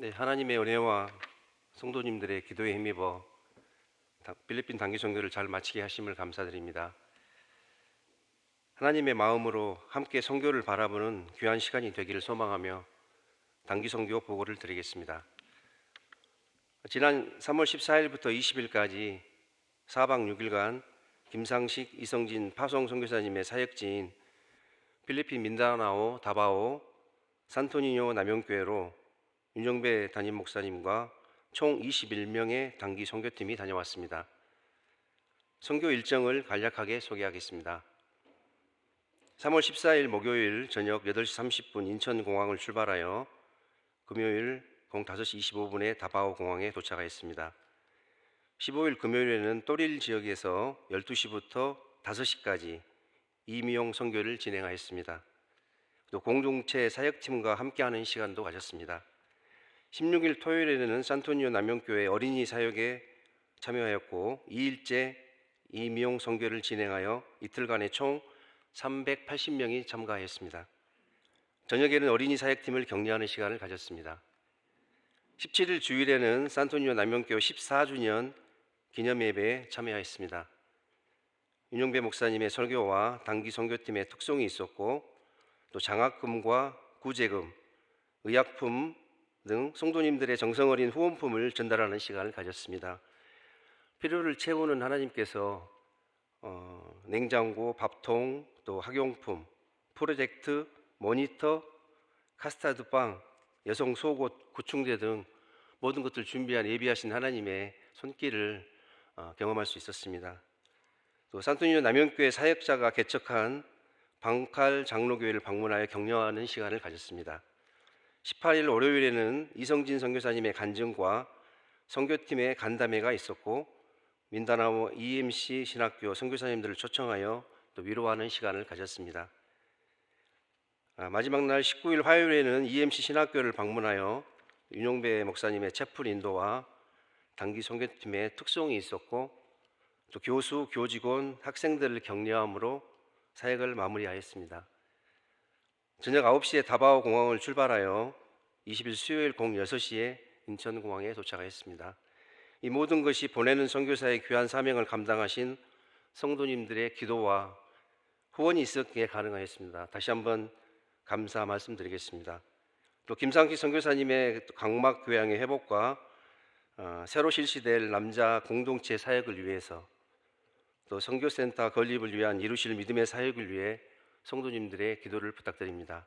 네, 하나님의 은혜와 성도님들의 기도에 힘입어 필리핀 단기 선교를 잘 마치게 하심을 감사드립니다. 하나님의 마음으로 함께 선교를 바라보는 귀한 시간이 되기를 소망하며 단기 선교 보고를 드리겠습니다. 지난 3월 14일부터 20일까지 4박 6일간 김상식, 이성진, 파송 선교사님의 사역지인 필리핀 민다나오, 다바오, 산토니뇨 남영교회로 윤정배 담임 목사님과 총 21명의 단기 선교팀이 다녀왔습니다. 선교 일정을 간략하게 소개하겠습니다. 3월 14일 목요일 저녁 8시 30분 인천공항을 출발하여 금요일 05시 25분에 다바오 공항에 도착하였습니다. 15일 금요일에는 또릴 지역에서 12시부터 5시까지 이미용 선교를 진행하였습니다. 또 공동체 사역팀과 함께하는 시간도 가졌습니다. 16일 토요일에는 산토니오 남영교회 어린이 사역에 참여하였고 2일째 이미용 선교를 진행하여 이틀간에 총 380명이 참가하였습니다. 저녁에는 어린이 사역팀을 격려하는 시간을 가졌습니다. 17일 주일에는 산토니오 남영교회 14주년 기념예배에 참여하였습니다. 윤영배 목사님의 설교와 단기 선교팀의 특송이 있었고 또 장학금과 구제금, 의약품 등 성도님들의 정성어린 후원품을 전달하는 시간을 가졌습니다. 필요를 채우는 하나님께서 냉장고, 밥통, 또 학용품, 프로젝트, 모니터, 카스타드빵, 여성 속옷, 구충제 등 모든 것들 준비한 예비하신 하나님의 손길을 경험할 수 있었습니다. 또 산토니오 남영교회 사역자가 개척한 방칼 장로교회를 방문하여 격려하는 시간을 가졌습니다. 18일 월요일에는 이성진 선교사님의 간증과 선교팀의 간담회가 있었고 민다나오 EMC 신학교 선교사님들을 초청하여 또 위로하는 시간을 가졌습니다. 마지막 날 19일 화요일에는 EMC 신학교를 방문하여 윤용배 목사님의 채플 인도와 단기 선교팀의 특송이 있었고 또 교수, 교직원, 학생들을 격려함으로 사역을 마무리하였습니다. 저녁 9시에 다바오 공항을 출발하여 20일 수요일 06시에 인천공항에 도착하였습니다. 이 모든 것이 보내는 선교사의 귀한 사명을 감당하신 성도님들의 기도와 후원이 있었기에 가능하였습니다. 다시 한번 감사 말씀드리겠습니다. 또 김상식 선교사님의 강막 교양의 회복과 새로 실시될 남자 공동체 사역을 위해서 또 선교센터 건립을 위한 이루실 믿음의 사역을 위해 성도님들의 기도를 부탁드립니다.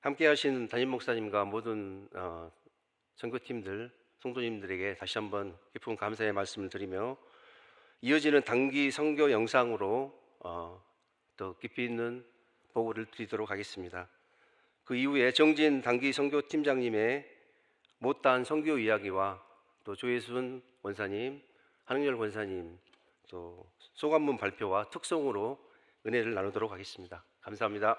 함께 하신 담임 목사님과 모든 선교팀들, 성도님들에게 다시 한번 깊은 감사의 말씀을 드리며 이어지는 단기 선교 영상으로 더 깊이 있는 보고를 드리도록 하겠습니다. 그 이후에 정진 단기 선교팀장님의 못다한 선교 이야기와 또 조혜순 원사님, 한흥열 권사님 또 소감문 발표와 특송으로 은혜를 나누도록 하겠습니다. 감사합니다.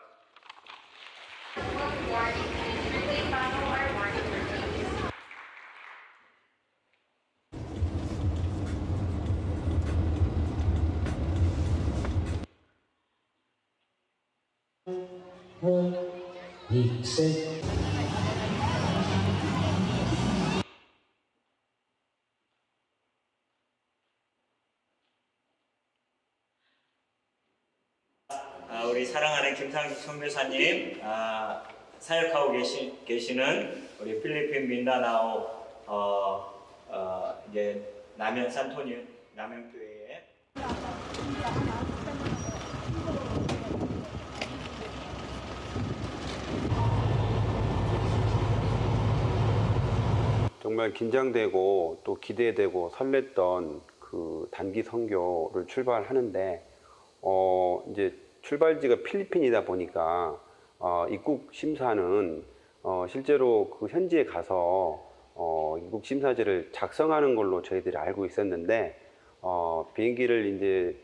우리 사랑하는 김상식 선교사님, 사역하고 계시는 우리 필리핀 민다나오 이제 남영 산토니오 남영교회에 정말 긴장되고 또 기대되고 설렜던 그 단기 선교를 출발하는데 이제 출발지가 필리핀이다 보니까 입국 심사는 실제로 그 현지에 가서 입국 심사지를 작성하는 걸로 저희들이 알고 있었는데 비행기를 이제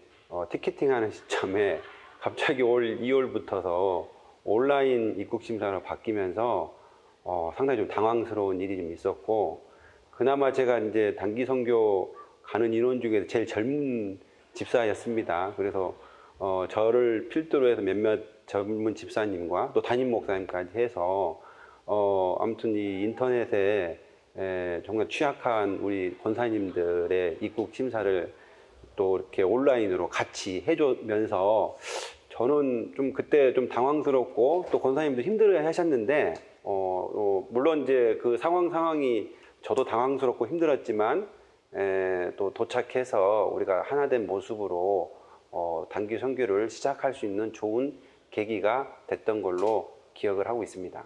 티켓팅하는 시점에 갑자기 올 2월부터서 온라인 입국 심사로 바뀌면서 상당히 좀 당황스러운 일이 좀 있었고, 그나마 제가 이제 단기 선교 가는 인원 중에 제일 젊은 집사였습니다. 그래서 저를 필두로 해서 몇몇 젊은 집사님과 또 담임 목사님까지 해서 아무튼 이 인터넷에 정말 취약한 우리 권사님들의 입국 심사를 또 이렇게 온라인으로 같이 해주면서 저는 좀 그때 좀 당황스럽고 또 권사님도 힘들어 하셨는데 물론 이제 그 상황이 저도 당황스럽고 힘들었지만 또 도착해서 우리가 하나된 모습으로 단기 선교를 시작할 수 있는 좋은 계기가 됐던 걸로 기억을 하고 있습니다.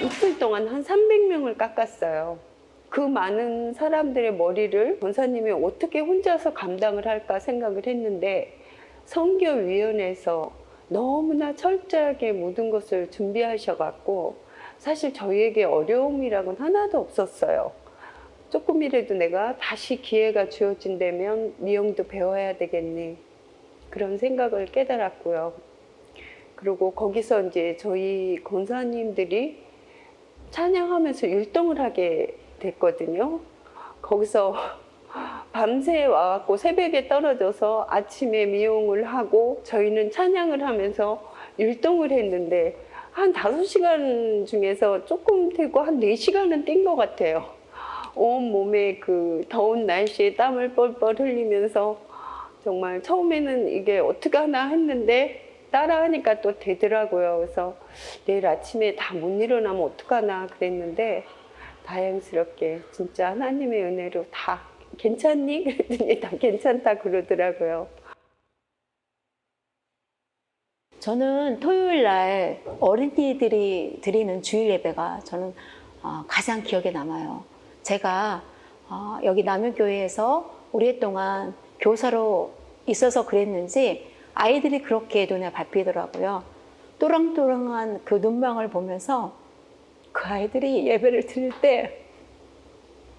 이틀 동안 한 300명을 깎았어요. 그 많은 사람들의 머리를 권사님이 어떻게 혼자서 감당을 할까 생각을 했는데 선교위원회에서 너무나 철저하게 모든 것을 준비하셔갖고 사실 저희에게 어려움이라고는 하나도 없었어요. 조금이라도 내가 다시 기회가 주어진다면 미용도 배워야 되겠네, 그런 생각을 깨달았고요. 그리고 거기서 이제 저희 권사님들이 찬양하면서 율동을 하게 됐거든요. 거기서 밤새 와갖고 새벽에 떨어져서 아침에 미용을 하고 저희는 찬양을 하면서 율동을 했는데 한 5시간 중에서 조금 되고 한 4시간은 뛴 것 같아요. 온 몸에 그 더운 날씨에 땀을 뻘뻘 흘리면서 정말 처음에는 이게 어떻게 하나 했는데 따라하니까 또 되더라고요. 그래서 내일 아침에 다 못 일어나면 어떡하나 그랬는데 다행스럽게 진짜 하나님의 은혜로 다 괜찮니? 그랬더니 다 괜찮다 그러더라고요. 저는 토요일 날 어린이들이 드리는 주일 예배가 저는 가장 기억에 남아요. 제가 여기 남유교회에서 오랫동안 교사로 있어서 그랬는지 아이들이 그렇게 눈에 밟히더라고요. 또랑또랑한 그 눈망울 보면서 그 아이들이 예배를 드릴 때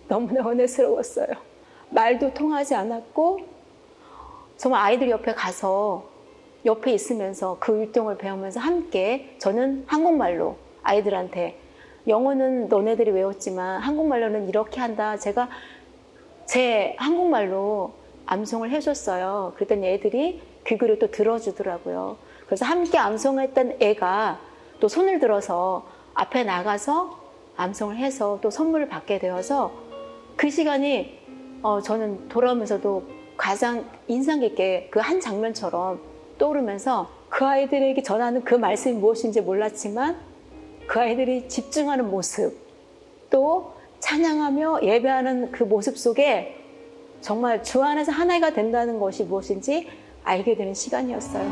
너무나 은혜스러웠어요. 말도 통하지 않았고 정말 아이들 옆에 가서 옆에 있으면서 그 율동을 배우면서 함께 저는 한국말로 아이들한테 영어는 너네들이 외웠지만 한국말로는 이렇게 한다. 제가 제 한국말로 암송을 해줬어요. 그랬더니 애들이 귀gl을 또 들어주더라고요. 그래서 함께 암송했던 애가 또 손을 들어서 앞에 나가서 암송을 해서 또 선물을 받게 되어서 그 시간이 저는 돌아오면서도 가장 인상 깊게 그 한 장면처럼 떠오르면서 그 아이들에게 전하는 그 말씀이 무엇인지 몰랐지만 그 아이들이 집중하는 모습 또 찬양하며 예배하는 그 모습 속에 정말 주 안에서 하나가 된다는 것이 무엇인지 알게 되는 시간이었어요.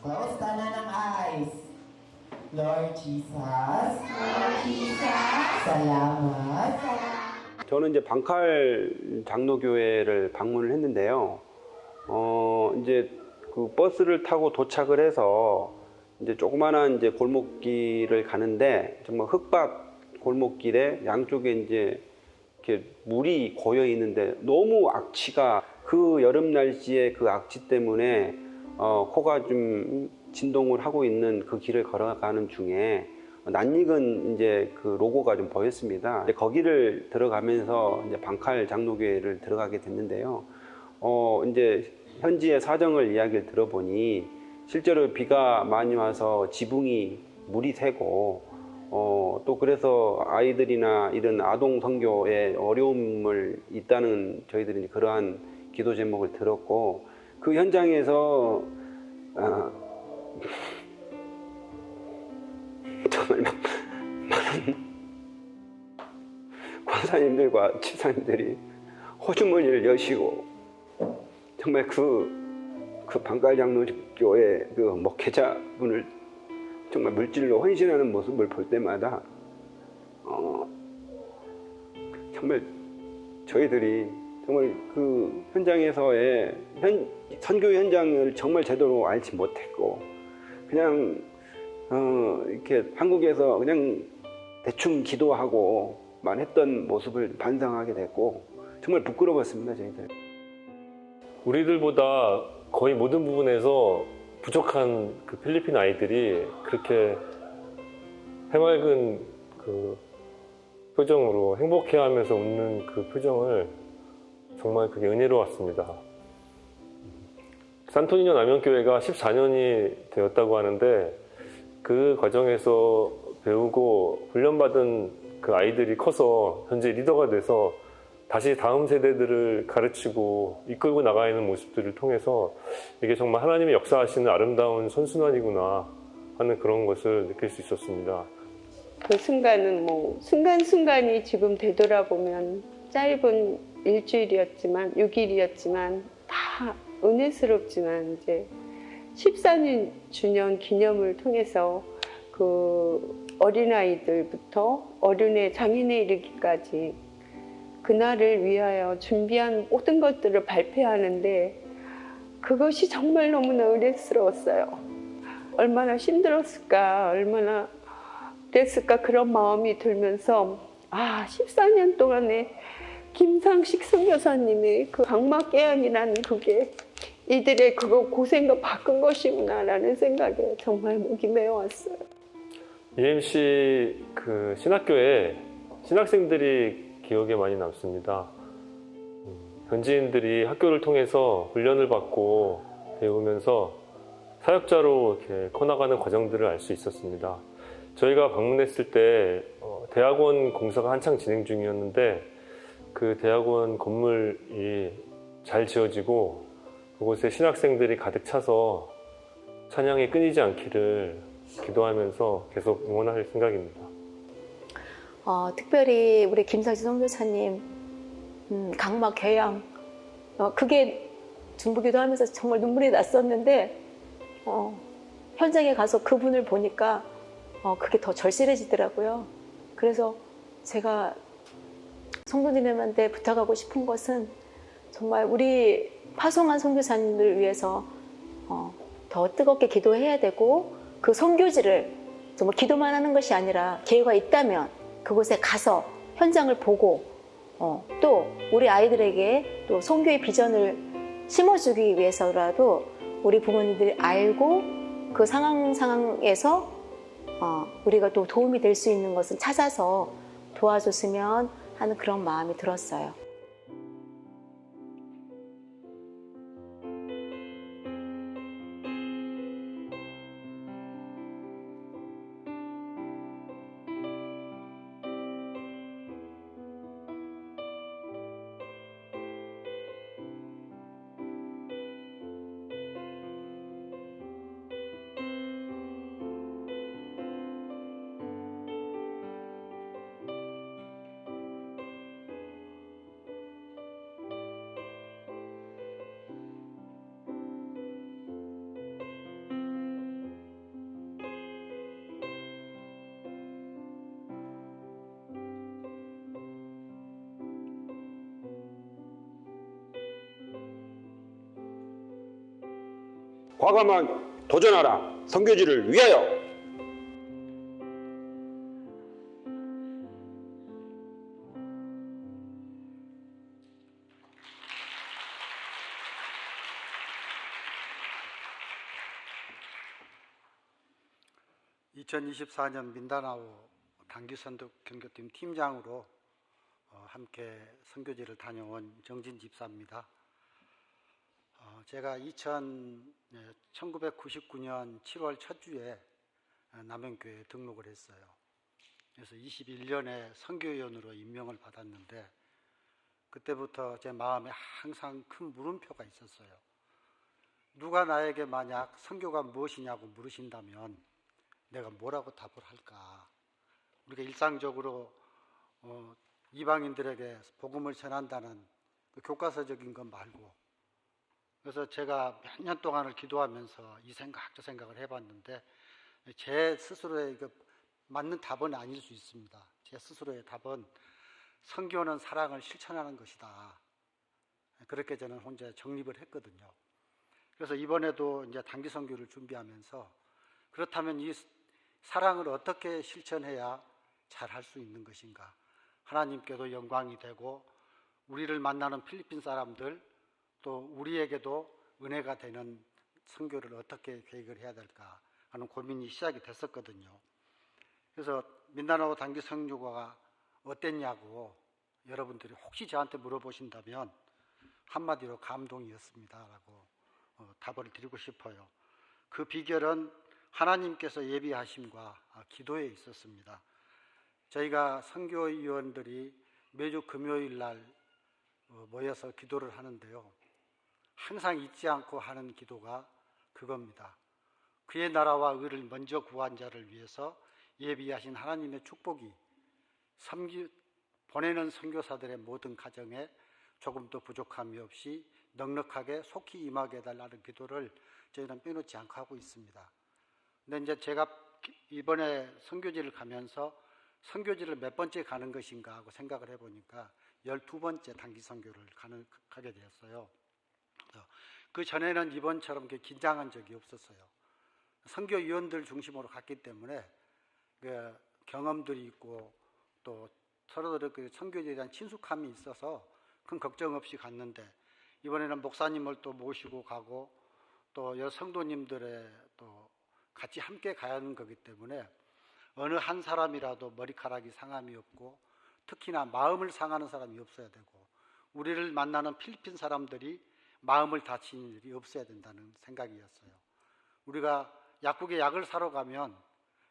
Close tanan ang eyes. Lord Jesus. Salamat. 저는 이제 방칼 장로교회를 방문을 했는데요. 이제 그 버스를 타고 도착을 해서 이제 조그마한 이제 골목길을 가는데 정말 흙밭 골목길에 양쪽에 이제 이렇게 물이 고여 있는데 너무 악취가 그 여름 날씨에 그 악취 때문에 코가 좀 진동을 하고 있는 그 길을 걸어가는 중에 낯익은 이제 그 로고가 좀 보였습니다. 거기를 들어가면서 이제 방칼 장로교회를 들어가게 됐는데요. 이제 현지의 사정을 이야기를 들어보니 실제로 비가 많이 와서 지붕이 물이 새고 또 그래서 아이들이나 이런 아동 선교에 어려움을 있다는 저희들이 그러한 기도 제목을 들었고 그 현장에서 정말 많은 권사님들과 집사님들이 호주머니를 여시고 정말 그 방갈장로교회 그 목회자분을 정말 물질로 헌신하는 모습을 볼 때마다 정말 저희들이 정말 그 현장에서의 선교 현장을 정말 제대로 알지 못했고 그냥 이렇게 한국에서 그냥 대충 기도하고 했던 모습을 반성하게 됐고 정말 부끄러웠습니다, 저희들. 우리들보다 거의 모든 부분에서 부족한 그 필리핀 아이들이 그렇게 해맑은 그 표정으로 행복해하면서 웃는 그 표정을 정말 그게 은혜로웠습니다. 산토니뇨 남영교회가 14년이 되었다고 하는데 그 과정에서 배우고 훈련받은 그 아이들이 커서 현재 리더가 돼서 다시 다음 세대들을 가르치고 이끌고 나가는 모습들을 통해서 이게 정말 하나님의 역사하시는 아름다운 선순환이구나 하는 그런 것을 느낄 수 있었습니다. 그 순간은 뭐 순간순간이 지금 되돌아보면 짧은 일주일이었지만 6일이었지만 다 은혜스럽지만 이제 14년 주년 기념을 통해서 그 어린아이들부터 어른의 장인에 이르기까지 그날을 위하여 준비한 모든 것들을 발표하는데 그것이 정말 너무나 은혜스러웠어요. 얼마나 힘들었을까, 얼마나 그랬을까 그런 마음이 들면서 14년 동안에 김상식 선교사님의 그 강막 깨안이라는 그게 이들의 그거 고생과 바꾼 것이구나라는 생각에 정말 목이 메어왔어요. EMC 그 신학교에 신학생들이 기억에 많이 남습니다. 현지인들이 학교를 통해서 훈련을 받고 배우면서 사역자로 이렇게 커나가는 과정들을 알 수 있었습니다. 저희가 방문했을 때 대학원 공사가 한창 진행 중이었는데 그 대학원 건물이 잘 지어지고 그곳에 신학생들이 가득 차서 찬양이 끊이지 않기를 기도하면서 계속 응원할 생각입니다. 특별히 우리 김상식 선교사님 강막 개양 그게 중보기도 하면서 정말 눈물이 났었는데 현장에 가서 그분을 보니까 그게 더 절실해지더라고요. 그래서 제가 성도님들한테 부탁하고 싶은 것은 정말 우리 파송한 선교사님들 위해서 더 뜨겁게 기도해야 되고 그 선교지를 정말 기도만 하는 것이 아니라 기회가 있다면 그곳에 가서 현장을 보고 또 우리 아이들에게 또 선교의 비전을 심어주기 위해서라도 우리 부모님들이 알고 그 상황에서 우리가 또 도움이 될 수 있는 것을 찾아서 도와줬으면 하는 그런 마음이 들었어요. 과감한 도전하라. 선교지를 위하여. (2024년) 민다나오 단기선교 경교팀 팀장으로 함께 선교지를 다녀온 정진 집사입니다. 제가 1999년 7월 첫 주에 남영교회에 등록을 했어요. 그래서 21년에 선교위원으로 임명을 받았는데 그때부터 제 마음에 항상 큰 물음표가 있었어요. 누가 나에게 만약 선교가 무엇이냐고 물으신다면 내가 뭐라고 답을 할까? 우리가 일상적으로 이방인들에게 복음을 전한다는 그 교과서적인 것 말고, 그래서 제가 몇 년 동안을 기도하면서 이 생각 저 생각을 해봤는데 제 스스로의 맞는 답은 아닐 수 있습니다. 제 스스로의 답은 선교는 사랑을 실천하는 것이다. 그렇게 저는 혼자 정립을 했거든요. 그래서 이번에도 이제 단기 선교를 준비하면서 그렇다면 이 사랑을 어떻게 실천해야 잘 할 수 있는 것인가? 하나님께도 영광이 되고 우리를 만나는 필리핀 사람들 또 우리에게도 은혜가 되는 선교를 어떻게 계획을 해야 될까 하는 고민이 시작이 됐었거든요. 그래서 민다나오 단기 선교가 어땠냐고 여러분들이 혹시 저한테 물어보신다면 한마디로 감동이었습니다라고 답을 드리고 싶어요. 그 비결은 하나님께서 예비하심과 기도에 있었습니다. 저희가 선교위원들이 매주 금요일 날 모여서 기도를 하는데요. 항상 잊지 않고 하는 기도가 그겁니다. 그의 나라와 의를 먼저 구한 자를 위해서 예비하신 하나님의 축복이 보내는 선교사들의 모든 가정에 조금도 부족함이 없이 넉넉하게 속히 임하게 해달라는 기도를 저희는 빼놓지 않고 하고 있습니다. 근데 이제 제가 이번에 선교지를 가면서 선교지를 몇 번째 가는 것인가 하고 생각을 해보니까 12번째 단기 선교를 가게 되었어요. 그 전에는 이번처럼 이렇게 긴장한 적이 없었어요. 선교위원들 중심으로 갔기 때문에 그 경험들이 있고 또 서로들 그 선교지에 대한 친숙함이 있어서 큰 걱정 없이 갔는데 이번에는 목사님을 또 모시고 가고 또 여러 성도님들의 또 같이 함께 가야 하는 거기 때문에 어느 한 사람이라도 머리카락이 상함이 없고 특히나 마음을 상하는 사람이 없어야 되고 우리를 만나는 필리핀 사람들이 마음을 다치는 일이 없어야 된다는 생각이었어요. 우리가 약국에 약을 사러 가면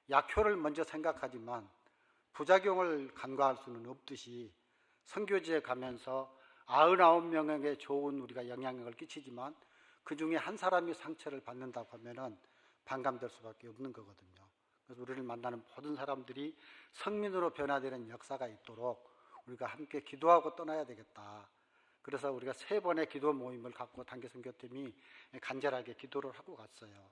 약효를 먼저 생각하지만 부작용을 간과할 수는 없듯이 선교지에 가면서 99명에게 좋은 우리가 영향력을 끼치지만 그 중에 한 사람이 상처를 받는다고 하면은 반감될 수밖에 없는 거거든요. 그래서 우리를 만나는 모든 사람들이 성민으로 변화되는 역사가 있도록 우리가 함께 기도하고 떠나야 되겠다. 그래서 우리가 3번의 기도 모임을 갖고 단기 선교팀이 간절하게 기도를 하고 갔어요.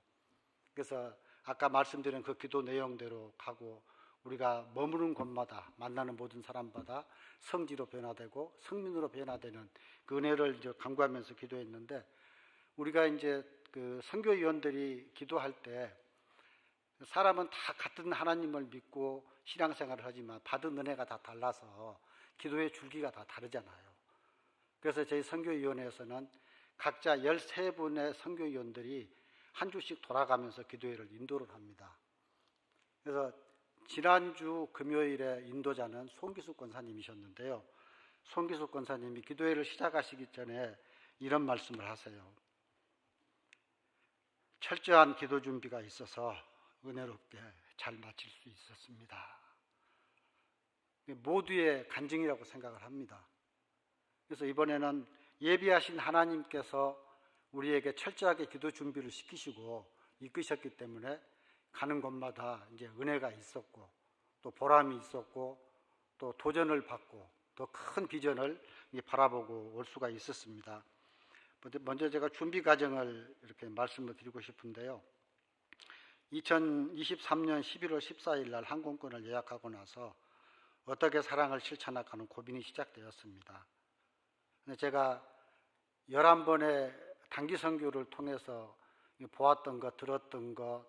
그래서 아까 말씀드린 그 기도 내용대로 가고 우리가 머무는 곳마다 만나는 모든 사람마다 성지로 변화되고 성민으로 변화되는 그 은혜를 이제 간구하면서 기도했는데 우리가 이제 그 선교위원들이 기도할 때 사람은 다 같은 하나님을 믿고 신앙생활을 하지만 받은 은혜가 다 달라서 기도의 줄기가 다 다르잖아요. 그래서 저희 선교위원회에서는 각자 13분의 선교위원들이 한 주씩 돌아가면서 기도회를 인도를 합니다. 그래서 지난주 금요일에 인도자는 송기숙 권사님이셨는데요. 송기숙 권사님이 기도회를 시작하시기 전에 이런 말씀을 하세요. 철저한 기도 준비가 있어서 은혜롭게 잘 마칠 수 있었습니다. 모두의 간증이라고 생각을 합니다. 그래서 이번에는 예비하신 하나님께서 우리에게 철저하게 기도 준비를 시키시고 이끄셨기 때문에 가는 곳마다 이제 은혜가 있었고 또 보람이 있었고 또 도전을 받고 더 큰 비전을 바라보고 올 수가 있었습니다. 먼저 제가 준비 과정을 이렇게 말씀을 드리고 싶은데요. 2023년 11월 14일 날 항공권을 예약하고 나서 어떻게 사랑을 실천할까 하는 고민이 시작되었습니다. 근데 제가 11번의 단기 선교를 통해서 보았던 것, 들었던 것,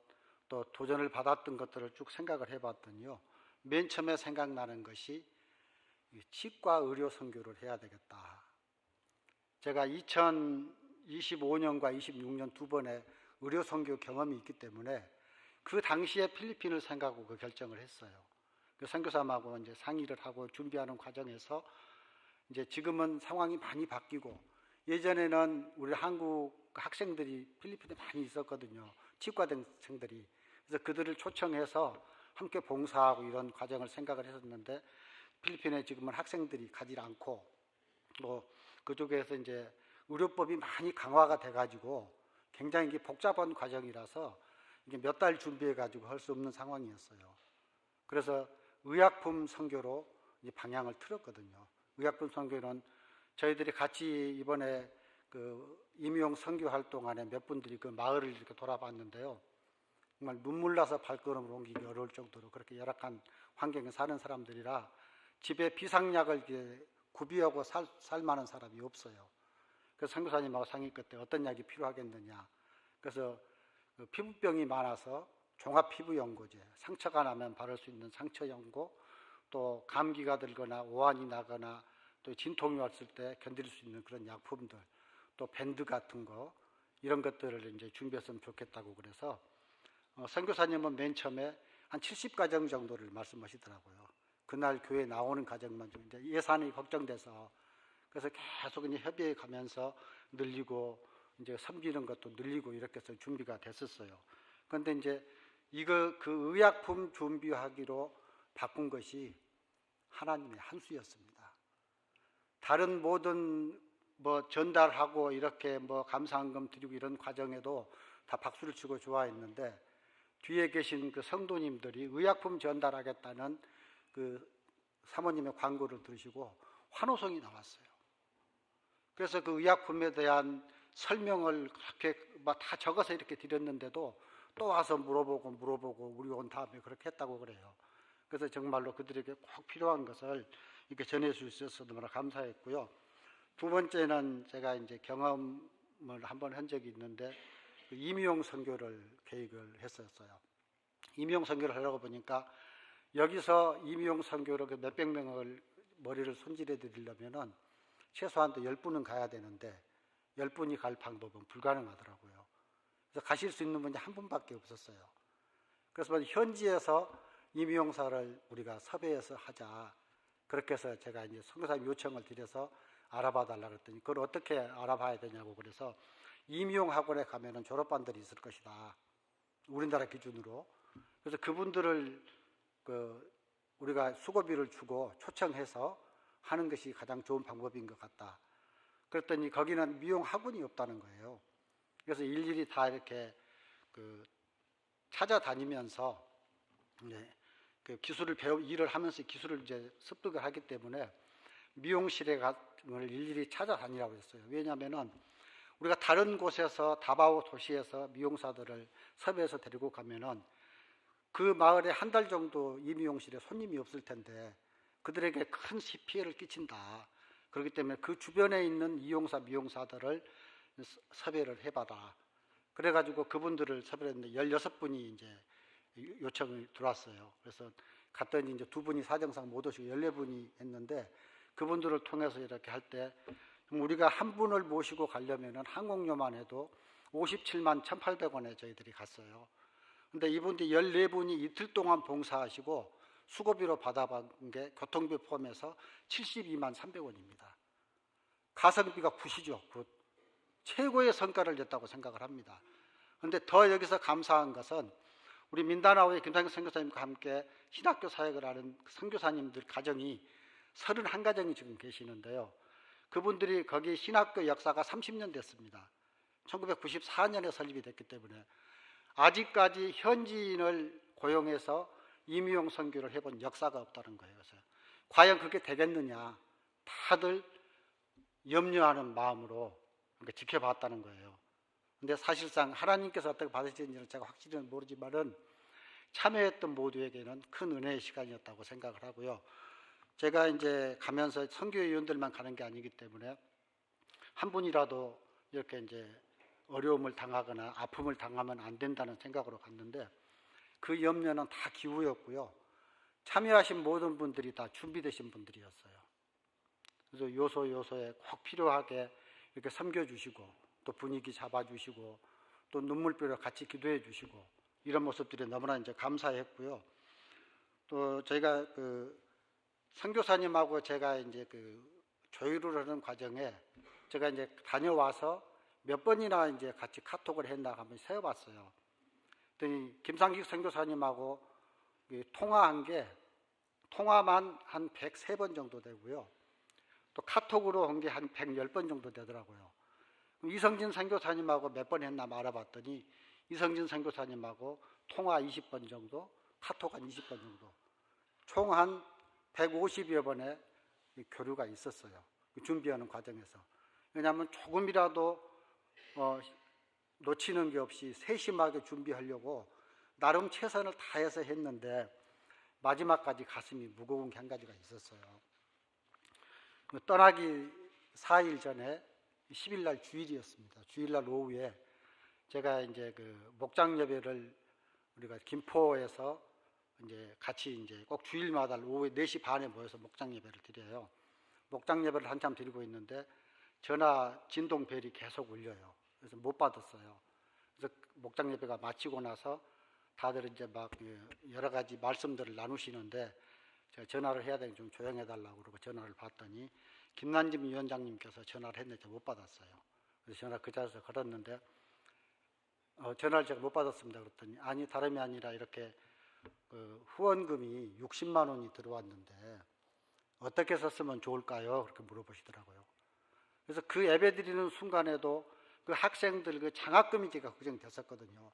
또 도전을 받았던 것들을 쭉 생각을 해봤더니요. 맨 처음에 생각나는 것이 치과 의료 선교를 해야 되겠다. 제가 2025년과 26년 2번의 의료 선교 경험이 있기 때문에 그 당시에 필리핀을 생각하고 그 결정을 했어요. 그 선교사님하고 이제 상의를 하고 준비하는 과정에서 이제 지금은 상황이 많이 바뀌고 예전에는 우리 한국 학생들이 필리핀에 많이 있었거든요. 치과생들이. 그래서 그들을 초청해서 함께 봉사하고 이런 과정을 생각을 했었는데 필리핀에 지금은 학생들이 가지 않고 또 그쪽에서 이제 의료법이 많이 강화가 돼가지고 굉장히 이게 복잡한 과정이라서 이게 몇 달 준비해가지고 할 수 없는 상황이었어요. 그래서 의약품 선교로 이제 방향을 틀었거든요. 의약품 선교는 저희들이 같이 이번에 그 임용 선교 활동 안에 몇 분들이 그 마을을 이렇게 돌아봤는데요. 정말 눈물 나서 발걸음을 옮기기 어려울 정도로 그렇게 열악한 환경에 사는 사람들이라 집에 비상약을 이렇게 구비하고 살 만한 사람이 없어요. 그래서 선교사님하고 상의 끝에 어떤 약이 필요하겠느냐. 그래서 그 피부병이 많아서 종합피부연고제, 상처가 나면 바를 수 있는 상처연고, 또 감기가 들거나 오한이 나거나 또 진통이 왔을 때 견딜 수 있는 그런 약품들, 또 밴드 같은 거 이런 것들을 이제 준비했으면 좋겠다고 그래서 선교사님은 맨 처음에 한 70가정 정도를 말씀하시더라고요. 그날 교회 나오는 가정만 좀 이제 예산이 걱정돼서 그래서 계속 이제 협의해 가면서 늘리고 이제 섬기는 것도 늘리고 이렇게 해서 준비가 됐었어요. 그런데 이제 그 의약품 준비하기로 바꾼 것이 하나님의 한 수였습니다. 다른 모든 뭐 전달하고 이렇게 뭐 감사한금 드리고 이런 과정에도 다 박수를 치고 좋아했는데 뒤에 계신 그 성도님들이 의약품 전달하겠다는 그 사모님의 광고를 들으시고 환호성이 나왔어요. 그래서 그 의약품에 대한 설명을 그렇게 막 다 적어서 이렇게 드렸는데도 또 와서 물어보고 우리 온 다음에 그렇게 했다고 그래요. 그래서 정말로 그들에게 꼭 필요한 것을 이렇게 전해 줄 수 있어서 너무나 감사했고요. 두 번째는 제가 이제 경험을 한번 한 적이 있는데 그 임용 선교를 계획을 했었어요. 임용 선교를 하려고 보니까 여기서 임용 선교를 그 몇백 명을 머리를 손질해 드리려면은 최소한 10분은 가야 되는데 10분이 갈 방법은 불가능하더라고요. 그래서 가실 수 있는 분이 한 분밖에 없었어요. 그래서 현지에서 임용사를 우리가 섭외해서 하자. 그렇게 해서 제가 이제 선교사님 요청을 드려서 알아봐 달라고 했더니 그걸 어떻게 알아봐야 되냐고 그래서 임용학원에 가면은 졸업반들이 있을 것이다. 우리나라 기준으로. 그래서 그분들을 우리가 수고비를 주고 초청해서 하는 것이 가장 좋은 방법인 것 같다. 그랬더니 거기는 미용학원이 없다는 거예요. 그래서 일일이 다 이렇게 찾아다니면서 그 기술을 일을 하면서 기술을 이제 습득을 하기 때문에 미용실에 을 일일이 찾아다니라고 했어요. 왜냐하면은 우리가 다른 곳에서 다바오 도시에서 미용사들을 섭외해서 데리고 가면은 그 마을에 한 달 정도 이 미용실에 손님이 없을 텐데 그들에게 큰 피해를 끼친다. 그렇기 때문에 그 주변에 있는 이용사, 미용사들을 섭외를 해봐라. 그래가지고 그분들을 섭외했는데 16분이 이제 요청이 들어왔어요. 그래서 갔더니 이제 2분이 사정상 못 오시고 14분이 했는데 그분들을 통해서 이렇게 할 때 우리가 한 분을 모시고 가려면은 항공료만 해도 57만 1,800원에 저희들이 갔어요. 근데 이분들이 14분이 이틀 동안 봉사하시고 수고비로 받아본 게 교통비 포함해서 72만 300원입니다. 가성비가 굿이죠. 굿. 최고의 성과를 냈다고 생각을 합니다. 그런데 더 여기서 감사한 것은 우리 민다나오의 김상규 선교사님과 함께 신학교 사역을 하는 선교사님들 가정이 31가정이 지금 계시는데요. 그분들이 거기 신학교 역사가 30년 됐습니다. 1994년에 설립이 됐기 때문에 아직까지 현지인을 고용해서 임용 선교를 해본 역사가 없다는 거예요. 그래서 과연 그게 되겠느냐 다들 염려하는 마음으로 지켜봤다는 거예요. 근데 사실상 하나님께서 어떻게 받으시는지는 제가 확실히는 모르지만은 참여했던 모두에게는 큰 은혜의 시간이었다고 생각을 하고요. 제가 이제 가면서 선교위원들만 가는 게 아니기 때문에 한 분이라도 이렇게 이제 어려움을 당하거나 아픔을 당하면 안 된다는 생각으로 갔는데 그 염려는 다 기우였고요. 참여하신 모든 분들이 다 준비되신 분들이었어요. 그래서 요소요소에 꼭 필요하게 이렇게 섬겨주시고 또 분위기 잡아주시고 또 눈물별로 같이 기도해 주시고 이런 모습들이 너무나 이제 감사했고요. 또 저희가 선교사님하고 제가 이제 조율을 하는 과정에 제가 이제 다녀와서 몇 번이나 이제 같이 카톡을 했나 한번 세어봤어요. 그랬더니 김상식 선교사님하고 통화한 게 통화만 한 103번 정도 되고요. 또 카톡으로 한 게 한 110번 정도 되더라고요. 이성진 선교사님하고 몇 번 했나 알아봤더니 이성진 선교사님하고 통화 20번 정도, 카톡 한 20번 정도, 총 한 150여 번의 교류가 있었어요. 준비하는 과정에서. 왜냐하면 조금이라도 놓치는 게 없이 세심하게 준비하려고 나름 최선을 다해서 했는데 마지막까지 가슴이 무거운 게 한 가지가 있었어요. 떠나기 4일 전에 10일 날 주일이었습니다. 주일날 오후에 제가 이제 목장 예배를 우리가 김포에서 이제 같이 이제 꼭 주일마다 오후 4시 반에 모여서 목장 예배를 드려요. 목장 예배를 한참 드리고 있는데 전화 진동벨이 계속 울려요. 그래서 못 받았어요. 그래서 목장 예배가 마치고 나서 다들 이제 막 여러 가지 말씀들을 나누시는데 제가 전화를 해야 되니 좀 조용해 달라고 그러고 전화를 받더니 김난짐 위원장님께서 전화를 했는데 제가 못 받았어요. 그래서 전화 그 자리에서 걸었는데 전화를 제가 못 받았습니다. 그랬더니 아니 다름이 아니라 이렇게 그 후원금이 60만 원이 들어왔는데 어떻게 썼으면 좋을까요? 그렇게 물어보시더라고요. 그래서 그 예배 드리는 순간에도 그 학생들 그 장학금이 제가 걱정됐었거든요.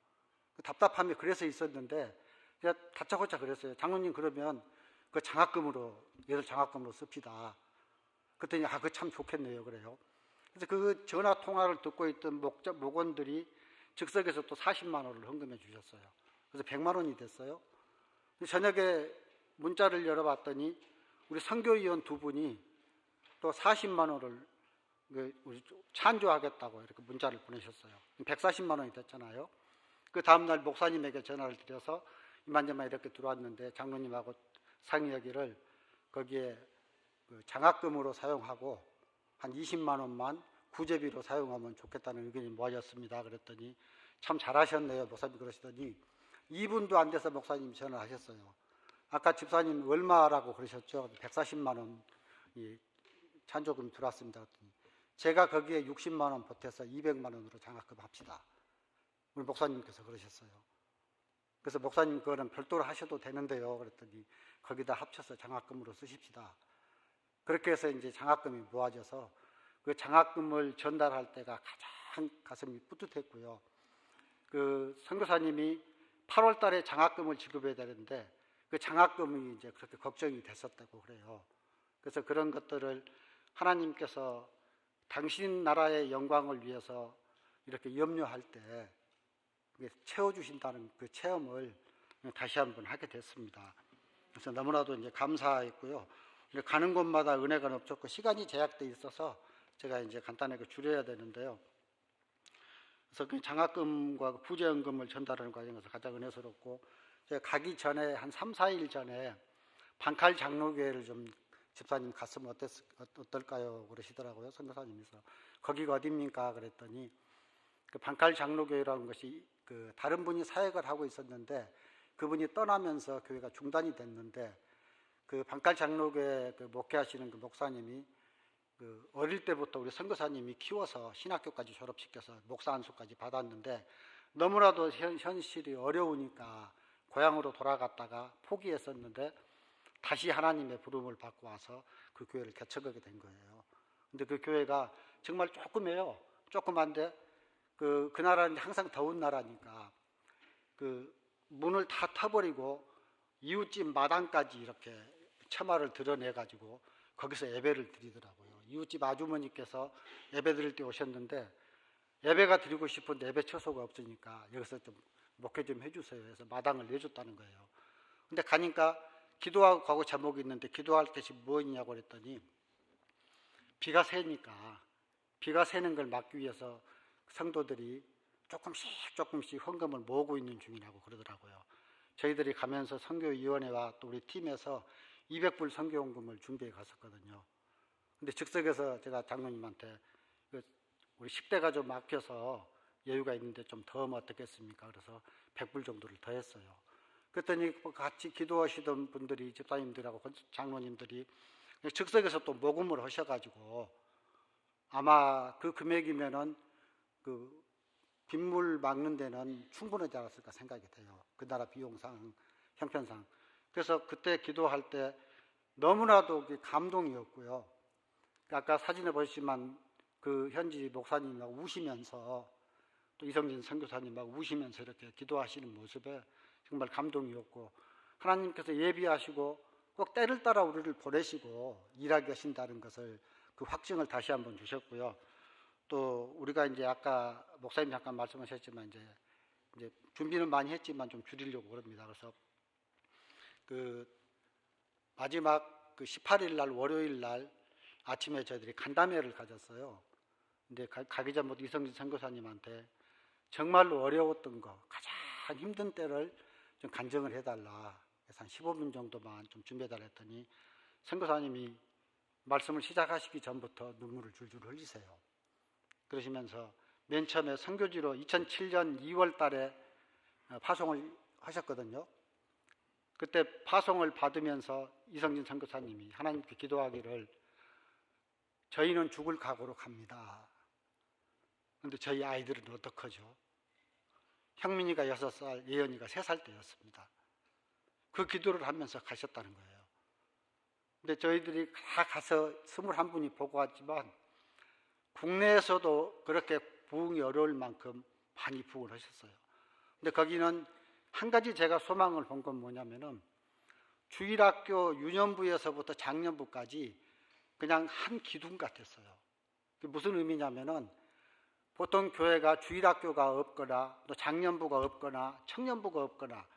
그 답답함이 그래서 있었는데 제가 다짜고짜 그랬어요. 장로님 그러면 그 장학금으로 얘들 장학금으로 씁시다. 그랬더니 그거 참 좋겠네요. 그래요. 그래서 그 전화 통화를 듣고 있던 목원들이 즉석에서 또 40만 원을 헌금해 주셨어요. 그래서 100만 원이 됐어요. 저녁에 문자를 열어봤더니 우리 선교위원 2분이 또 40만 원을 우리 찬조하겠다고 이렇게 문자를 보내셨어요. 140만 원이 됐잖아요. 그 다음날 목사님에게 전화를 드려서 이만저만 이렇게 들어왔는데 장로님하고 상의하기를 거기에 그 장학금으로 사용하고 한 20만 원만 구제비로 사용하면 좋겠다는 의견이 모아졌습니다. 그랬더니 참 잘하셨네요. 목사님 그러시더니 2분도 안 돼서 목사님이 전화를 하셨어요. 아까 집사님 얼마라고 그러셨죠? 140만 원이 찬조금이 들어왔습니다. 그랬더니 제가 거기에 60만 원 보태서 200만 원으로 장학금 합시다. 우리 목사님께서 그러셨어요. 그래서 목사님 그거는 별도로 하셔도 되는데요. 그랬더니 거기다 합쳐서 장학금으로 쓰십시다. 그렇게 해서 이제 장학금이 모아져서 그 장학금을 전달할 때가 가장 가슴이 뿌듯했고요. 그 선교사님이 8월 달에 장학금을 지급해야 되는데 그 장학금이 이제 그렇게 걱정이 됐었다고 그래요. 그래서 그런 것들을 하나님께서 당신 나라의 영광을 위해서 이렇게 염려할 때 채워주신다는 그 체험을 다시 한번 하게 됐습니다. 그래서 너무나도 이제 감사했고요. 가는 곳마다 은혜가 넘쳤고 시간이 제약돼 있어서 제가 이제 간단하게 줄여야 되는데요. 그래서 그 장학금과 부재연금을 전달하는 과정에서 가장 은혜스럽고 제가 가기 전에 한 3, 4일 전에 방칼 장로교회를 좀 집사님 갔으면 어떨까요? 그러시더라고요. 선교사님께서. 거기가 어디입니까? 그랬더니 그 방칼 장로교회라는 것이 그 다른 분이 사역을 하고 있었는데 그분이 떠나면서 교회가 중단이 됐는데 그 방칼 장로교회 그 목회하시는 그 목사님이 그 어릴 때부터 우리 선교사님이 키워서 신학교까지 졸업시켜서 목사 안수까지 받았는데 너무나도 현실이 어려우니까 고향으로 돌아갔다가 포기했었는데 다시 하나님의 부름을 받고 와서 그 교회를 개척하게 된 거예요. 근데 그 교회가 정말 조그매요. 조그만데 그 나라는 항상 더운 나라니까 그 문을 다 터버리고 이웃집 마당까지 이렇게 처마를 드러내가지고 거기서 예배를 드리더라고요. 이웃집 아주머니께서 예배 드릴 때 오셨는데 예배가 드리고 싶은데 예배 처소가 없으니까 여기서 좀 목회 좀 해주세요 해서 마당을 내줬다는 거예요. 근데 가니까 기도하고 가고 제목이 있는데 기도할 것이 뭐냐고 그랬더니 비가 새니까 비가 새는 걸 막기 위해서 성도들이 조금씩 헌금을 모으고 있는 중이라고 그러더라고요. 저희들이 가면서 선교위원회와 또 우리 팀에서 200불 선교헌금을 준비해 갔었거든요. 근데 즉석에서 제가 장로님한테 우리 10대가 좀 막혀서 여유가 있는데 좀 더 하면 어떻겠습니까? 그래서 100불 정도를 더 했어요. 그랬더니 같이 기도하시던 분들이 집사님들하고 장로님들이 즉석에서 또 모금을 하셔가지고 아마 그 금액이면은 그 빗물 막는 데는 충분하지 않았을까 생각이 돼요. 그 나라 비용상, 형편상. 그래서 그때 기도할 때 너무나도 감동이었고요. 아까 사진에 보시지만 그 현지 목사님하고 우시면서 또 이성진 선교사님하고 우시면서 이렇게 기도하시는 모습에 정말 감동이었고 하나님께서 예비하시고 꼭 때를 따라 우리를 보내시고 일하게 하신다는 것을 그 확증을 다시 한번 주셨고요. 또 우리가 이제 아까 목사님 잠깐 말씀하셨지만 이제 준비는 많이 했지만 좀 줄이려고 그럽니다. 그래서 그 마지막 그 18일 날 월요일 날 아침에 저희들이 간담회를 가졌어요. 근데 가기 전부터 이성진 선교사님한테 정말로 어려웠던 거, 가장 힘든 때를 좀 간증을 해달라. 그래서 한 15분 정도만 좀 준비해달라 했더니 선교사님이 말씀을 시작하시기 전부터 눈물을 줄줄 흘리세요. 그러시면서 맨 처음에 선교지로 2007년 2월 달에 파송을 하셨거든요. 그때 파송을 받으면서 이성진 선교사님이 하나님께 기도하기를 저희는 죽을 각오로 갑니다. 그런데 저희 아이들은 어떡하죠? 형민이가 6살, 예연이가 3살 때였습니다. 그 기도를 하면서 가셨다는 거예요. 근데 저희들이 다 가서 21분이 보고 왔지만 국내에서도 그렇게 부흥이 어려울 만큼 많이 부흥을 하셨어요. 근데 거기는 한 가지 제가 소망을 본 건 뭐냐면은 주일학교 유년부에서부터 장년부까지 그냥 한 기둥 같았어요. 그게 무슨 의미냐면은 보통 교회가 주일학교가 없거나 또 장년부가 없거나 청년부가 없거나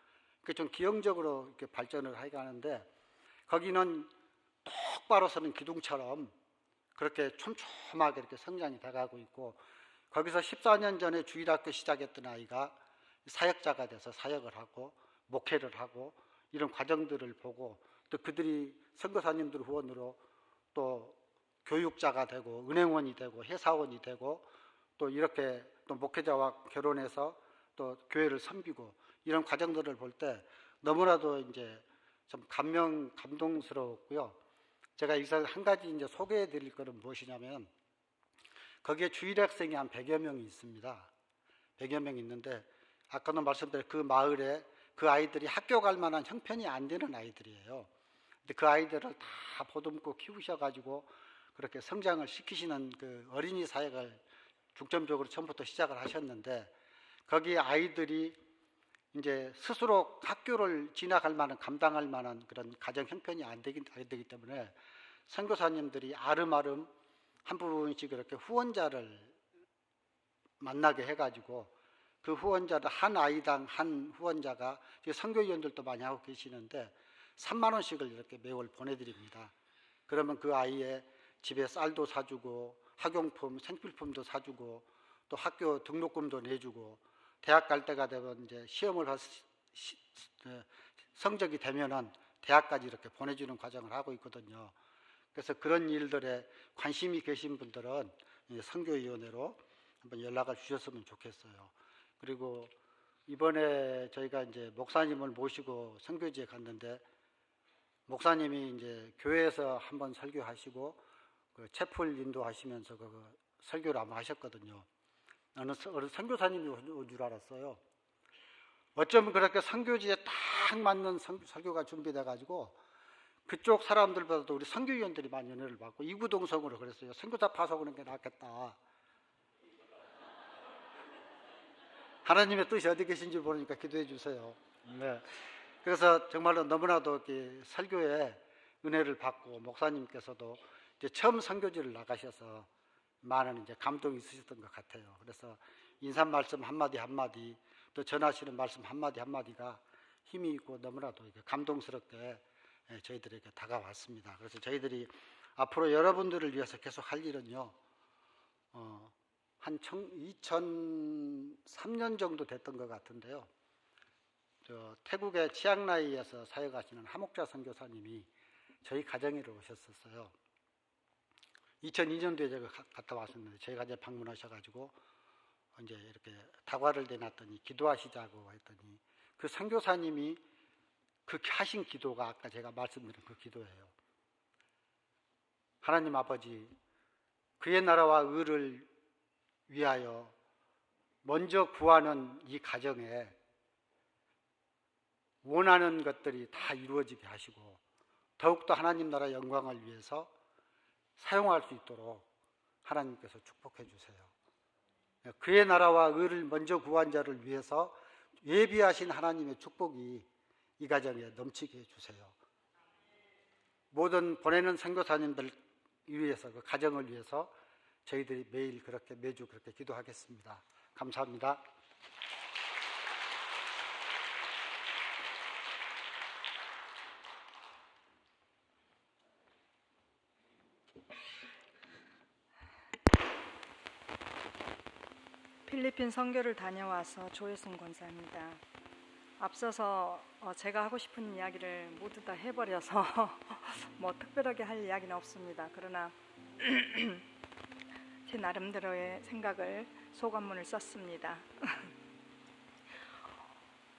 그 좀 기형적으로 이렇게 발전을 하는데 거기는 똑바로 서는 기둥처럼 그렇게 촘촘하게 이렇게 성장이 돼가고 있고 거기서 14년 전에 주일학교 시작했던 아이가 사역자가 돼서 사역을 하고 목회를 하고 이런 과정들을 보고 또 그들이 선교사님들 후원으로 또 교육자가 되고 은행원이 되고 회사원이 되고 또 이렇게 또 목회자와 결혼해서 또 교회를 섬기고 이런 과정들을 볼 때 너무나도 이제 좀 감동스러웠고요. 제가 여기서 한 가지 이제 소개해 드릴 것은 무엇이냐면 거기에 주일학생이 한 100여 명이 있습니다. 100여 명이 있는데 아까도 말씀드린 그 마을에 그 아이들이 학교 갈 만한 형편이 안 되는 아이들이에요. 근데 그 아이들을 다 보듬고 키우셔가지고 그렇게 성장을 시키시는 그 어린이 사역을 중점적으로 처음부터 시작을 하셨는데 거기 아이들이 이제 스스로 학교를 지나갈 만한 감당할 만한 그런 가정 형편이 안 되기 때문에 선교사님들이 아름아름 한 부분씩 이렇게 후원자를 만나게 해가지고 그 후원자를 한 아이당 한 후원자가 선교위원들도 많이 하고 계시는데 3만 원씩을 이렇게 매월 보내드립니다. 그러면 그 아이의 집에 쌀도 사주고 학용품, 생필품도 사주고 또 학교 등록금도 내주고 대학 갈 때가 되면 이제 시험을 성적이 되면은 대학까지 이렇게 보내주는 과정을 하고 있거든요. 그래서 그런 일들에 관심이 계신 분들은 선교위원회로 한번 연락을 주셨으면 좋겠어요. 그리고 이번에 저희가 이제 목사님을 모시고 선교지에 갔는데 목사님이 이제 교회에서 한번 설교하시고 그 채플 인도하시면서 그 설교를 한번 하셨거든요. 나는 선교사님이 올 줄 알았어요. 어쩌면 그렇게 선교지에 딱 맞는 설교가 준비돼 가지고 그쪽 사람들보다도 우리 선교위원들이 많이 연애를 받고 이구동성으로 그랬어요. 선교사 파송하는 게 낫겠다. 하나님의 뜻이 어디 계신지 모르니까 기도해 주세요. 네. 그래서 정말로 너무나도 설교에 은혜를 받고 목사님께서도 이제 처음 선교지를 나가셔서 많은 이제 감동이 있으셨던 것 같아요. 그래서 인사 말씀 한마디 한마디 또 전하시는 말씀 한마디 한마디가 힘이 있고 너무나도 감동스럽게 저희들에게 다가왔습니다. 그래서 저희들이 앞으로 여러분들을 위해서 계속 할 일은요, 한 2003년 정도 됐던 것 같은데요. 태국의 치앙라이에서 사역하시는 하목자 선교사님이 저희 가정에로 오셨었어요. 2002년도에 제가 갔다 왔었는데 저희 가정에 방문하셔가지고 이제 이렇게 다과를 내놨더니 기도하시자고 했더니 그 선교사님이 그 하신 기도가 아까 제가 말씀드린 그 기도예요. 하나님 아버지, 그의 나라와 의를 위하여 먼저 구하는 이 가정에 원하는 것들이 다 이루어지게 하시고 더욱더 하나님 나라 영광을 위해서 사용할 수 있도록 하나님께서 축복해 주세요. 그의 나라와 의를 먼저 구한 자를 위해서 예비하신 하나님의 축복이 이 가정에 넘치게 해주세요. 모든 보내는 선교사님들 위해서 그 가정을 위해서 저희들이 매일 그렇게 매주 그렇게 기도하겠습니다. 감사합니다. 필리핀 선교를 다녀와서 조혜순 권사입니다. 앞서서 제가 하고 싶은 이야기를 모두 다 해버려서 뭐 특별하게 할 이야기는 없습니다. 그러나 제 나름대로의 생각을 소감문을 썼습니다.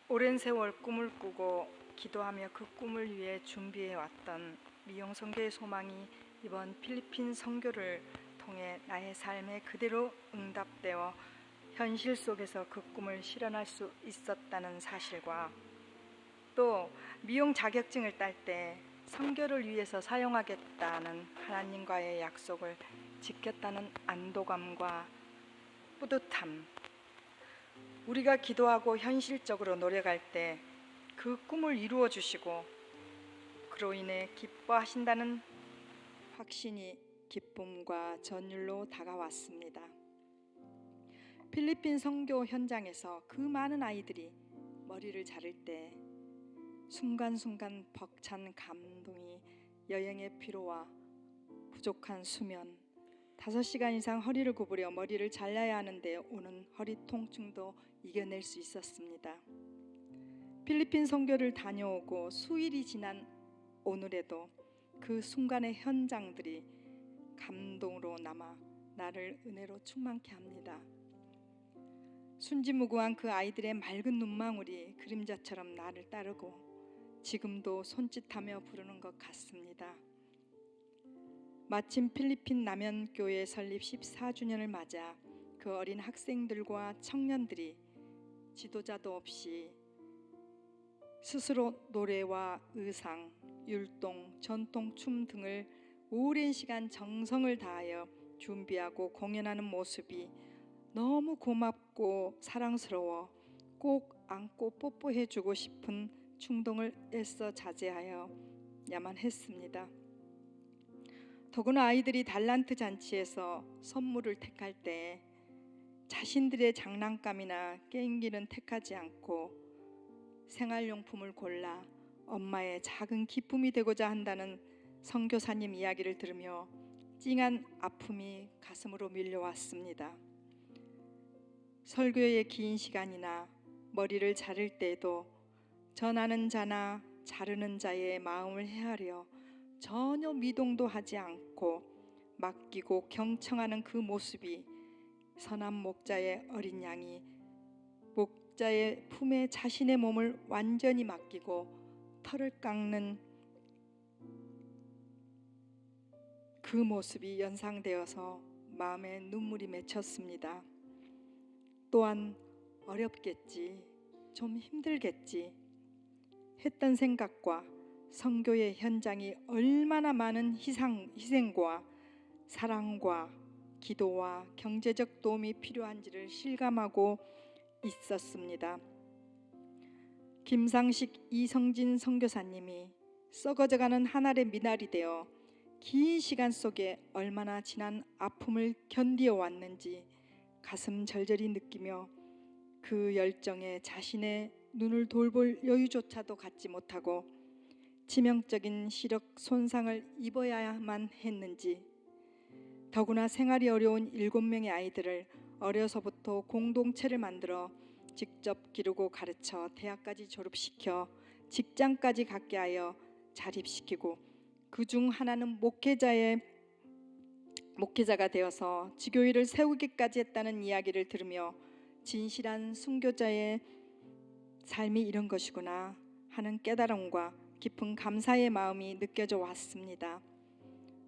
오랜 세월 꿈을 꾸고 기도하며 그 꿈을 위해 준비해왔던 미용 선교의 소망이 이번 필리핀 선교를 통해 나의 삶에 그대로 응답되어 현실 속에서 그 꿈을 실현할 수 있었다는 사실과 또 미용 자격증을 딸 때 선교를 위해서 사용하겠다는 하나님과의 약속을 지켰다는 안도감과 뿌듯함, 우리가 기도하고 현실적으로 노력할 때 그 꿈을 이루어 주시고 그로 인해 기뻐하신다는 확신이 기쁨과 전율로 다가왔습니다. 필리핀 선교 현장에서 그 많은 아이들이 머리를 자를 때 순간순간 벅찬 감동이 여행의 피로와 부족한 수면, 5시간 이상 허리를 구부려 머리를 잘라야 하는데 오는 허리 통증도 이겨낼 수 있었습니다. 필리핀 선교를 다녀오고 수일이 지난 오늘에도 그 순간의 현장들이 감동으로 남아 나를 은혜로 충만케 합니다. 순진무구한 그 아이들의 맑은 눈망울이 그림자처럼 나를 따르고 지금도 손짓하며 부르는 것 같습니다. 마침 필리핀 남연교회 설립 14주년을 맞아 그 어린 학생들과 청년들이 지도자도 없이 스스로 노래와 의상, 율동, 전통춤 등을 오랜 시간 정성을 다하여 준비하고 공연하는 모습이 너무 고맙고 사랑스러워 꼭 안고 뽀뽀해주고 싶은 충동을 애써 자제하여야만 했습니다. 더구나 아이들이 달란트 잔치에서 선물을 택할 때 자신들의 장난감이나 게임기는 택하지 않고 생활용품을 골라 엄마의 작은 기쁨이 되고자 한다는 선교사님 이야기를 들으며 찡한 아픔이 가슴으로 밀려왔습니다. 설교의 긴 시간이나 머리를 자를 때에도 전하는 자나 자르는 자의 마음을 헤아려 전혀 미동도 하지 않고 맡기고 경청하는 그 모습이 선한 목자의 어린 양이 목자의 품에 자신의 몸을 완전히 맡기고 털을 깎는 그 모습이 연상되어서 마음에 눈물이 맺혔습니다. 또한 어렵겠지, 좀 힘들겠지 했던 생각과 선교의 현장이 얼마나 많은 희생과 사랑과 기도와 경제적 도움이 필요한지를 실감하고 있었습니다. 김상식 이성진 선교사님이 썩어져가는 한 알의 미나리 되어 긴 시간 속에 얼마나 지난 아픔을 견디어 왔는지 가슴 절절히 느끼며 그 열정에 자신의 눈을 돌볼 여유조차도 갖지 못하고 치명적인 시력 손상을 입어야만 했는지, 더구나 생활이 어려운 7명의 아이들을 어려서부터 공동체를 만들어 직접 기르고 가르쳐 대학까지 졸업시켜 직장까지 갖게 하여 자립시키고 그중 하나는 목회자가 되어서 지교회를 세우기까지 했다는 이야기를 들으며 진실한 순교자의 삶이 이런 것이구나 하는 깨달음과 깊은 감사의 마음이 느껴져 왔습니다.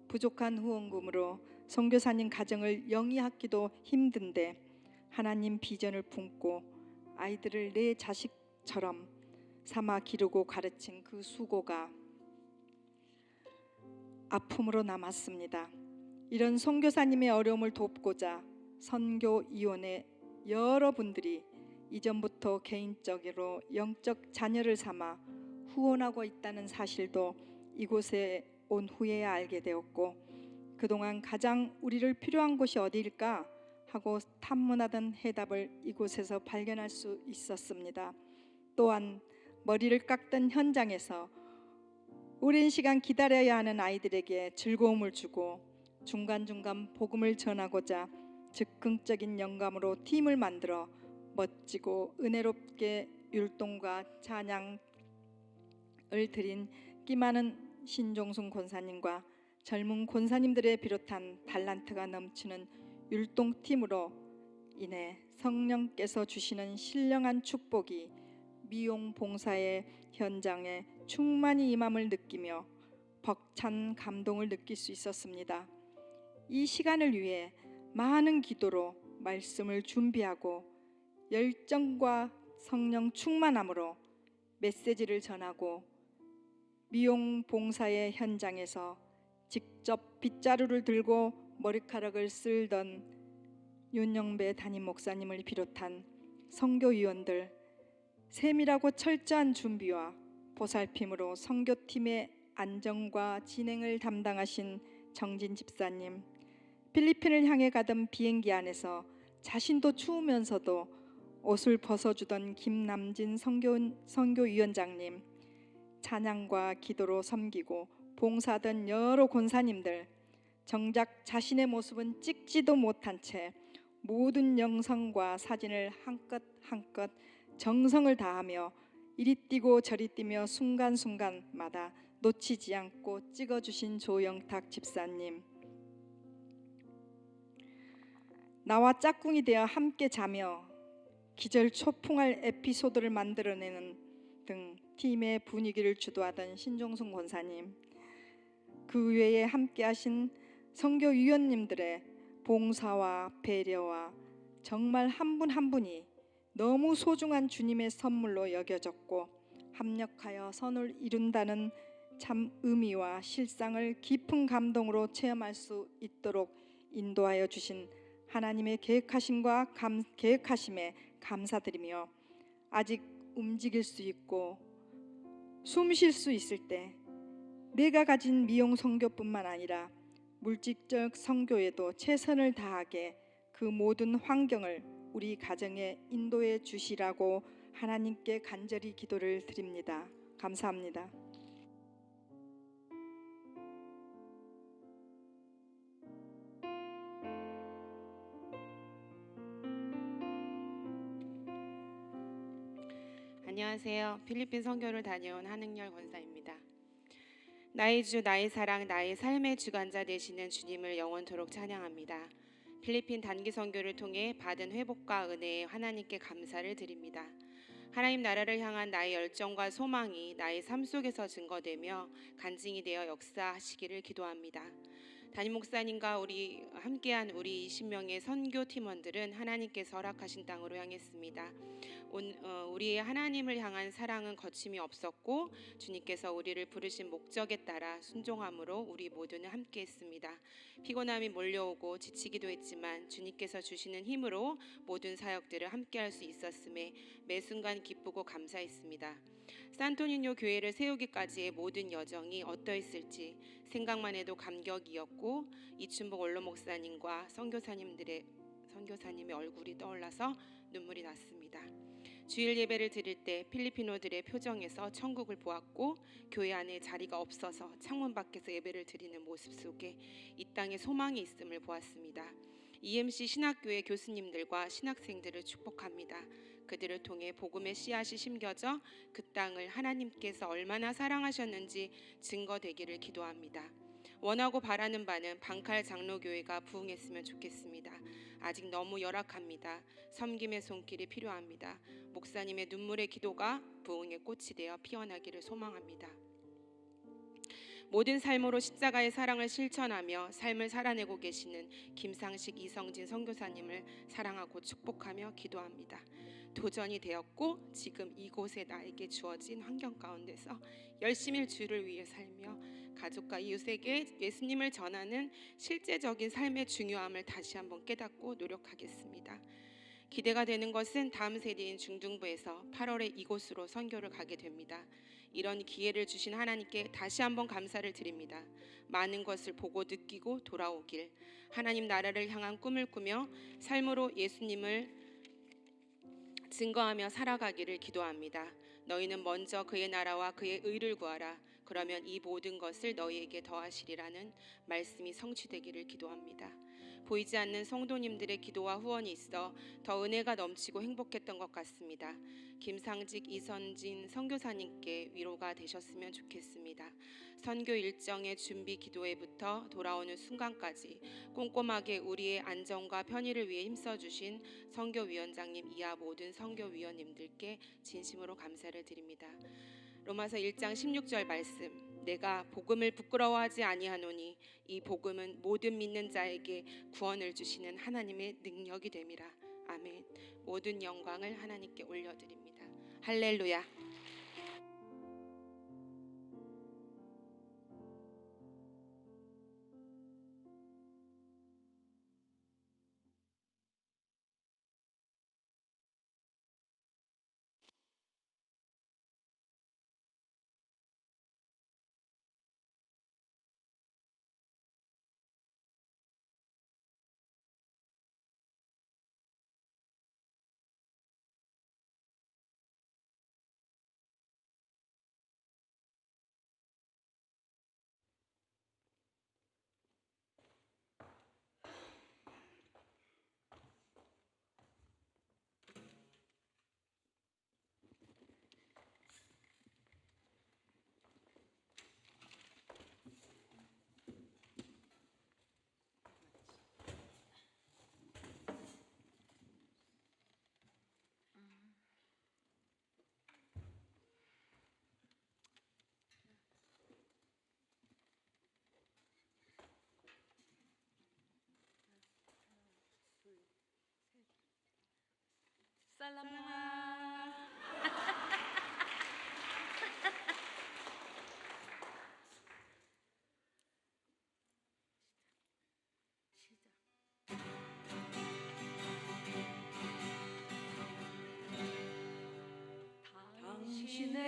부족한 후원금으로 선교사님 가정을 영위하기도 힘든데 하나님 비전을 품고 아이들을 내 자식처럼 삼아 기르고 가르친 그 수고가 아픔으로 남았습니다. 이런 선교사님의 어려움을 돕고자 선교위원회 여러분들이 이전부터 개인적으로 영적 자녀를 삼아 후원하고 있다는 사실도 이곳에 온 후에야 알게 되었고, 그동안 가장 우리를 필요한 곳이 어디일까 하고 탐문하던 해답을 이곳에서 발견할 수 있었습니다. 또한 머리를 깎던 현장에서 오랜 시간 기다려야 하는 아이들에게 즐거움을 주고 중간중간 복음을 전하고자 즉흥적인 영감으로 팀을 만들어 멋지고 은혜롭게 율동과 찬양을 드린 끼 많은 신종순 권사님과 젊은 권사님들의 비롯한 달란트가 넘치는 율동팀으로 인해 성령께서 주시는 신령한 축복이 미용 봉사의 현장에 충만히 임함을 느끼며 벅찬 감동을 느낄 수 있었습니다. 이 시간을 위해 많은 기도로 말씀을 준비하고 열정과 성령 충만함으로 메시지를 전하고 미용 봉사의 현장에서 직접 빗자루를 들고 머리카락을 쓸던 윤영배 담임 목사님을 비롯한 선교위원들, 세밀하고 철저한 준비와 보살핌으로 선교팀의 안정과 진행을 담당하신 정진 집사님, 필리핀을 향해 가던 비행기 안에서 자신도 추우면서도 옷을 벗어주던 김남진 선교위원장님, 찬양과 기도로 섬기고 봉사하던 여러 권사님들, 정작 자신의 모습은 찍지도 못한 채 모든 영상과 사진을 한껏 정성을 다하며 이리 뛰고 저리 뛰며 순간순간마다 놓치지 않고 찍어주신 조영탁 집사님, 나와 짝꿍이 되어 함께 자며 기절초풍할 에피소드를 만들어내는 등 팀의 분위기를 주도하던 신종순 권사님, 그 외에 함께하신 선교위원님들의 봉사와 배려와 정말 한 분 한 분이 너무 소중한 주님의 선물로 여겨졌고 합력하여 선을 이룬다는 참 의미와 실상을 깊은 감동으로 체험할 수 있도록 인도하여 주신 하나님의 계획하심에 감사드리며, 아직 움직일 수 있고 숨 쉴 수 있을 때 내가 가진 미용 선교뿐만 아니라 물질적 선교에도 최선을 다하게 그 모든 환경을 우리 가정에 인도해 주시라고 하나님께 간절히 기도를 드립니다. 감사합니다. 안녕하세요. 필리핀 선교를 다녀온 한흥열 권사입니다. 나의 주, 나의 사랑, 나의 삶의 주관자 되시는 주님을 영원토록 찬양합니다. 필리핀 단기 선교를 통해 받은 회복과 은혜에 하나님께 감사를 드립니다. 하나님 나라를 향한 나의 열정과 소망이 나의 삶 속에서 증거되며 간증이 되어 역사하시기를 기도합니다. 담임 목사님과 함께한 우리 20명의 선교 팀원들은 하나님께서 허락하신 땅으로 향했습니다. 우리의 하나님을 향한 사랑은 거침이 없었고 주님께서 우리를 부르신 목적에 따라 순종함으로 우리 모두는 함께했습니다. 피곤함이 몰려오고 지치기도 했지만 주님께서 주시는 힘으로 모든 사역들을 함께할 수 있었음에 매 순간 기쁘고 감사했습니다. 산토니뇨 교회를 세우기까지의 모든 여정이 어떠했을지 생각만 해도 감격이었고 이춘복 원로 목사님과 선교사님의 얼굴이 떠올라서 눈물이 났습니다. 주일 예배를 드릴 때 필리핀어들의 표정에서 천국을 보았고 교회 안에 자리가 없어서 창문 밖에서 예배를 드리는 모습 속에 이 땅에 소망이 있음을 보았습니다. EMC 신학교의 교수님들과 신학생들을 축복합니다. 그들을 통해 복음의 씨앗이 심겨져 그 땅을 하나님께서 얼마나 사랑하셨는지 증거되기를 기도합니다. 원하고 바라는 바는 방칼 장로교회가 부흥했으면 좋겠습니다. 아직 너무 열악합니다. 섬김의 손길이 필요합니다. 목사님의 눈물의 기도가 부흥의 꽃이 되어 피어나기를 소망합니다. 모든 삶으로 십자가의 사랑을 실천하며 삶을 살아내고 계시는 김상식, 이성진 선교사님을 사랑하고 축복하며 기도합니다. 도전이 되었고 지금 이곳에 나에게 주어진 환경 가운데서 열심히 주를 위해 살며 가족과 이웃에게 예수님을 전하는 실제적인 삶의 중요함을 다시 한번 깨닫고 노력하겠습니다. 기대가 되는 것은 다음 세대인 중등부에서 8월에 이곳으로 선교를 가게 됩니다. 이런 기회를 주신 하나님께 다시 한번 감사를 드립니다. 많은 것을 보고 느끼고 돌아오길, 하나님 나라를 향한 꿈을 꾸며 삶으로 예수님을 증거하며 살아가기를 기도합니다. 너희는 먼저 그의 나라와 그의 의를 구하라. 그러면 이 모든 것을 너희에게 더하시리라는 말씀이 성취되기를 기도합니다. 보이지 않는 성도님들의 기도와 후원이 있어 더 은혜가 넘치고 행복했던 것 같습니다. 김상직, 이선진 선교사님께 위로가 되셨으면 좋겠습니다. 선교 일정의 준비 기도회부터 돌아오는 순간까지 꼼꼼하게 우리의 안전과 편의를 위해 힘써주신 선교위원장님 이하 모든 선교위원님들께 진심으로 감사를 드립니다. 로마서 1장 16절 말씀, 내가 복음을 부끄러워하지 아니하노니 이 복음은 모든 믿는 자에게 구원을 주시는 하나님의 능력이 됨이라. 아멘. 모든 영광을 하나님께 올려드립니다. 할렐루야. 당신의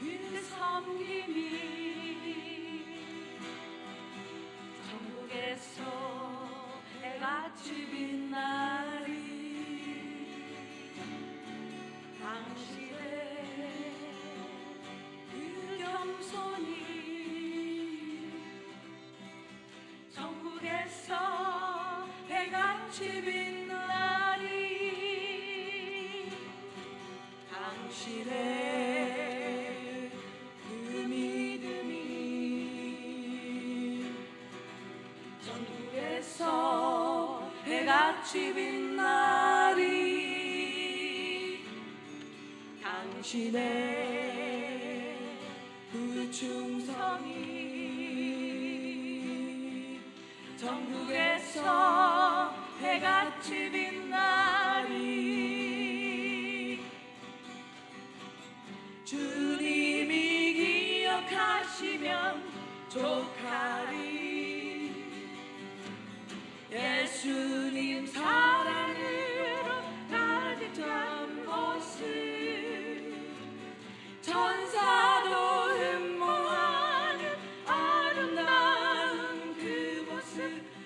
그 섬김이 천국에서 해같이 빛나리. 당신의 그 겸손이 천국에서 해같이 빛나리. 당신의 그 믿음이 전국에서 해같이 빛나리. 당신의 그 충성이 전국에서 해같이 빛나리. 주님이 기억하시면 족하리. 예수님 사랑으로 가득 찬 모습 천사도 흠모하는 아름다운 그 모습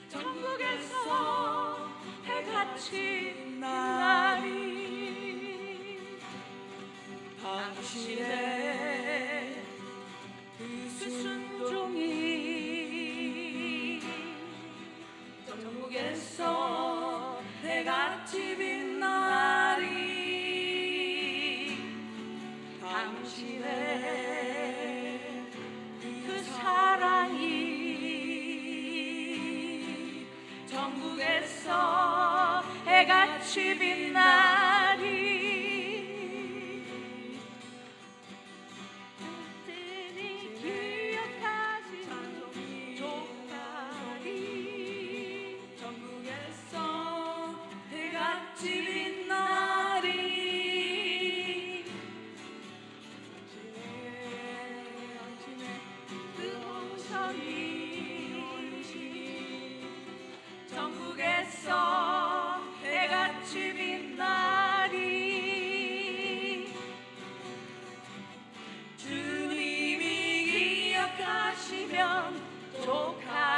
전국에서 해같이 빛나리. 당신의 그 순종이 전국에서 해같이 빛나리. 당신의 그 사랑이 전국에서 해같이 빛나리. 기억하시는 족하리. 전국에서 해같이 빛나리. 그 홍성이 전국에서 해같이 빛나리. 주님이 기억하시면 족하리.